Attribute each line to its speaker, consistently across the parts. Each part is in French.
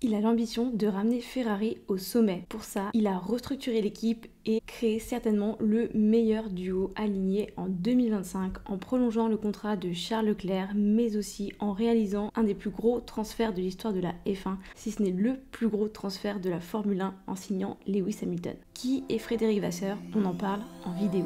Speaker 1: Il a l'ambition de ramener Ferrari au sommet. Pour ça, il a restructuré l'équipe et créé certainement le meilleur duo aligné en 2025 en prolongeant le contrat de Charles Leclerc, mais aussi en réalisant un des plus gros transferts de l'histoire de la F1, si ce n'est le plus gros transfert de la Formule 1 en signant Lewis Hamilton. Qui est Frédéric Vasseur? On en parle en vidéo.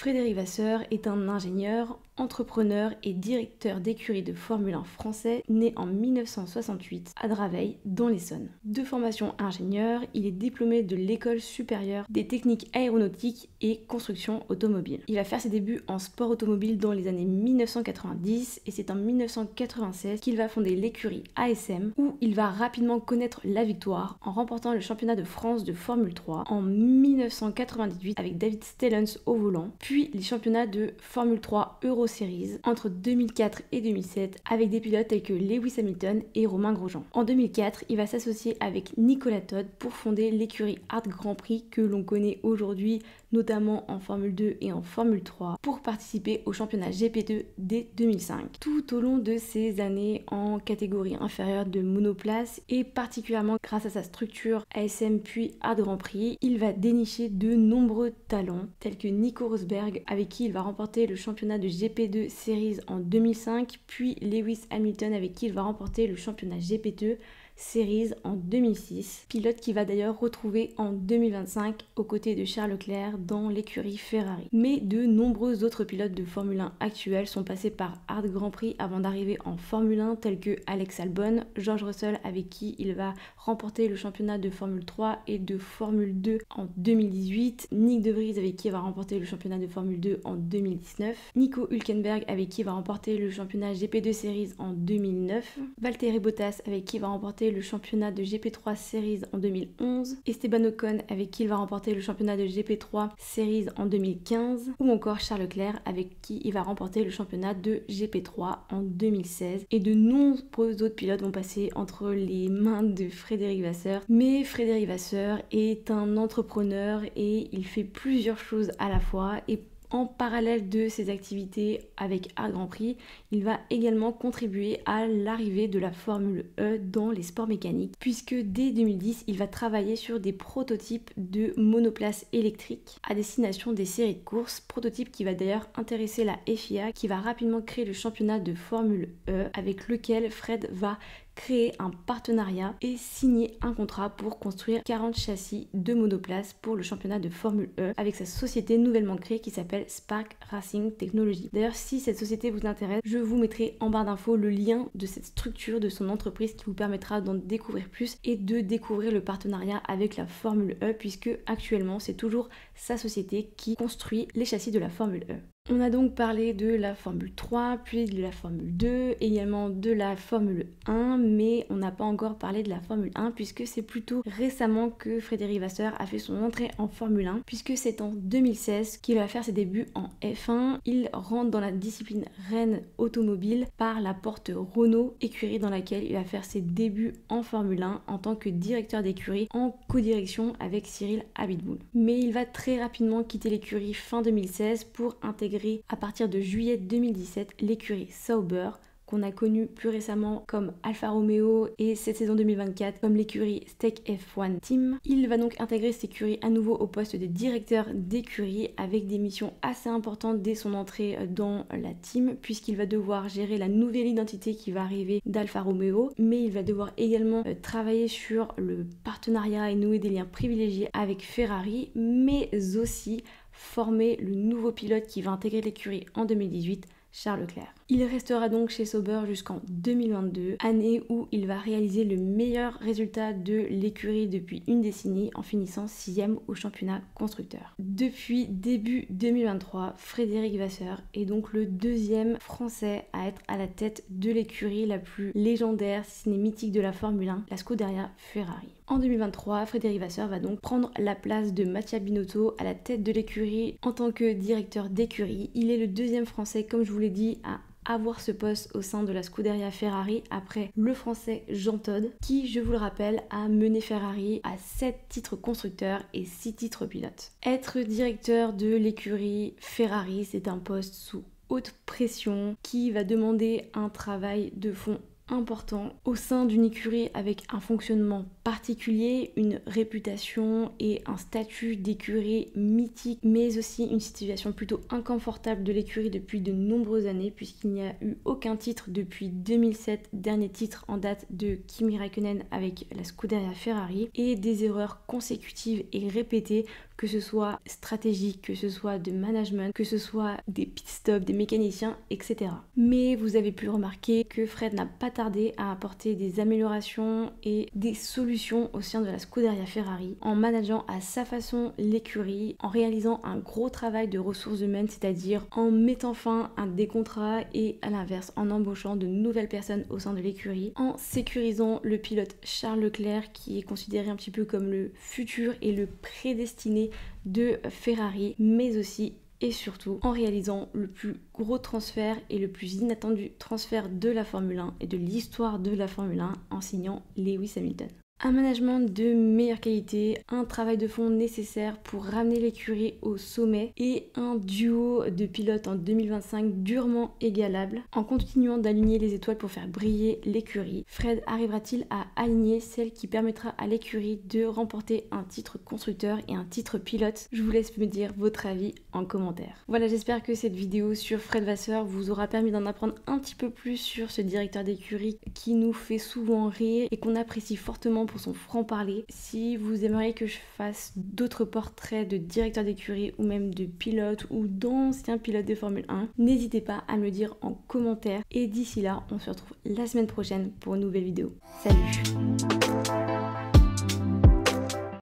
Speaker 1: Frédéric Vasseur est un ingénieur, entrepreneur et directeur d'écurie de Formule 1 français, né en 1968 à Draveil, dans l'Essonne. De formation ingénieur, il est diplômé de l'École supérieure des techniques aéronautiques et construction automobile. Il va faire ses débuts en sport automobile dans les années 1990 et c'est en 1996 qu'il va fonder l'écurie ASM où il va rapidement connaître la victoire en remportant le championnat de France de Formule 3 en 1998 avec David Stellens au volant, puis les championnats de Formule 3 Euro Series entre 2004 et 2007 avec des pilotes tels que Lewis Hamilton et Romain Grosjean. En 2004, il va s'associer avec Nicolas Todt pour fonder l'écurie Hart Grand Prix que l'on connaît aujourd'hui notamment en Formule 2 et en Formule 3 pour participer au championnat GP2 dès 2005. Tout au long de ces années en catégorie inférieure de monoplace et particulièrement grâce à sa structure ASM puis Hart Grand Prix, il va dénicher de nombreux talents tels que Nico Rosberg avec qui il va remporter le championnat de GP2 Series en 2005 puis Lewis Hamilton avec qui il va remporter le championnat GP2 Series en 2006, pilote qui va d'ailleurs retrouver en 2025 aux côtés de Charles Leclerc dans l'écurie Ferrari. Mais de nombreux autres pilotes de Formule 1 actuels sont passés par Hart Grand Prix avant d'arriver en Formule 1 tels que Alex Albon, George Russell avec qui il va remporter le championnat de Formule 3 et de Formule 2 en 2018, Nick De Vries avec qui il va remporter le championnat de Formule 2 en 2019, Nico Hülkenberg avec qui il va remporter le championnat GP2 Series en 2009, Valtteri Bottas avec qui il va remporter le championnat de GP3 Series en 2011, Esteban Ocon avec qui il va remporter le championnat de GP3 Series en 2015, ou encore Charles Leclerc avec qui il va remporter le championnat de GP3 en 2016. Et de nombreux autres pilotes vont passer entre les mains de Frédéric Vasseur. Mais Frédéric Vasseur est un entrepreneur et il fait plusieurs choses à la fois et en parallèle de ses activités avec Hart Grand Prix, il va également contribuer à l'arrivée de la Formule E dans les sports mécaniques, puisque dès 2010, il va travailler sur des prototypes de monoplaces électriques à destination des séries de courses, prototype qui va d'ailleurs intéresser la FIA, qui va rapidement créer le championnat de Formule E, avec lequel Fred va créer un partenariat et signer un contrat pour construire 40 châssis de monoplace pour le championnat de Formule E avec sa société nouvellement créée qui s'appelle Spark Racing Technology. D'ailleurs, si cette société vous intéresse, je vous mettrai en barre d'infos le lien de cette structure de son entreprise qui vous permettra d'en découvrir plus et de découvrir le partenariat avec la Formule E puisque actuellement c'est toujours sa société qui construit les châssis de la Formule E. On a donc parlé de la Formule 3, puis de la Formule 2, également de la Formule 1, mais on n'a pas encore parlé de la Formule 1 puisque c'est plutôt récemment que Frédéric Vasseur a fait son entrée en Formule 1 puisque c'est en 2016 qu'il va faire ses débuts en F1. Il rentre dans la discipline reine automobile par la porte Renault, écurie dans laquelle il va faire ses débuts en Formule 1 en tant que directeur d'écurie en codirection avec Cyril Abiteboul. Mais il va très rapidement quitter l'écurie fin 2016 pour intégrer à partir de juillet 2017 l'écurie Sauber qu'on a connu plus récemment comme Alfa Romeo et cette saison 2024 comme l'écurie Steak F1 Team. Il va donc intégrer cette écurie à nouveau au poste de directeur d'écurie avec des missions assez importantes dès son entrée dans la team puisqu'il va devoir gérer la nouvelle identité qui va arriver d'Alfa Romeo, mais il va devoir également travailler sur le partenariat et nouer des liens privilégiés avec Ferrari, mais aussi former le nouveau pilote qui va intégrer l'écurie en 2018, Charles Leclerc. Il restera donc chez Sauber jusqu'en 2022, année où il va réaliser le meilleur résultat de l'écurie depuis une décennie en finissant 6e au championnat constructeur. Depuis début 2023, Frédéric Vasseur est donc le deuxième français à être à la tête de l'écurie la plus légendaire, si ce n'est mythique de la Formule 1, la Scuderia Ferrari. En 2023, Frédéric Vasseur va donc prendre la place de Mattia Binotto à la tête de l'écurie en tant que directeur d'écurie. Il est le deuxième français, comme je vous l'ai dit, à avoir ce poste au sein de la Scuderia Ferrari après le français Jean Todt, qui, je vous le rappelle, a mené Ferrari à 7 titres constructeurs et 6 titres pilotes. Être directeur de l'écurie Ferrari, c'est un poste sous haute pression qui va demander un travail de fond important au sein d'une écurie avec un fonctionnement particulier, une réputation et un statut d'écurie mythique, mais aussi une situation plutôt inconfortable de l'écurie depuis de nombreuses années puisqu'il n'y a eu aucun titre depuis 2007, dernier titre en date de Kimi Räikkönen avec la Scuderia Ferrari, et des erreurs consécutives et répétées, que ce soit stratégique, que ce soit de management, que ce soit des pit stops, des mécaniciens, etc. Mais vous avez pu remarquer que Fred n'a pas tardé à apporter des améliorations et des solutions au sein de la Scuderia Ferrari en manageant à sa façon l'écurie, en réalisant un gros travail de ressources humaines, c'est-à-dire en mettant fin à des contrats et à l'inverse en embauchant de nouvelles personnes au sein de l'écurie, en sécurisant le pilote Charles Leclerc qui est considéré un petit peu comme le futur et le prédestiné de Ferrari, mais aussi et surtout en réalisant le plus gros transfert et le plus inattendu transfert de la Formule 1 et de l'histoire de la Formule 1 en signant Lewis Hamilton. Un management de meilleure qualité, un travail de fond nécessaire pour ramener l'écurie au sommet et un duo de pilotes en 2025 durement égalable. En continuant d'aligner les étoiles pour faire briller l'écurie, Fred arrivera-t-il à aligner celle qui permettra à l'écurie de remporter un titre constructeur et un titre pilote? Je vous laisse me dire votre avis en commentaire. Voilà, j'espère que cette vidéo sur Fred Vasseur vous aura permis d'en apprendre un petit peu plus sur ce directeur d'écurie qui nous fait souvent rire et qu'on apprécie fortement pour son franc-parler. Si vous aimeriez que je fasse d'autres portraits de directeurs d'écurie ou même de pilotes ou d'anciens pilotes de Formule 1, n'hésitez pas à me le dire en commentaire. Et d'ici là, on se retrouve la semaine prochaine pour une nouvelle vidéo. Salut!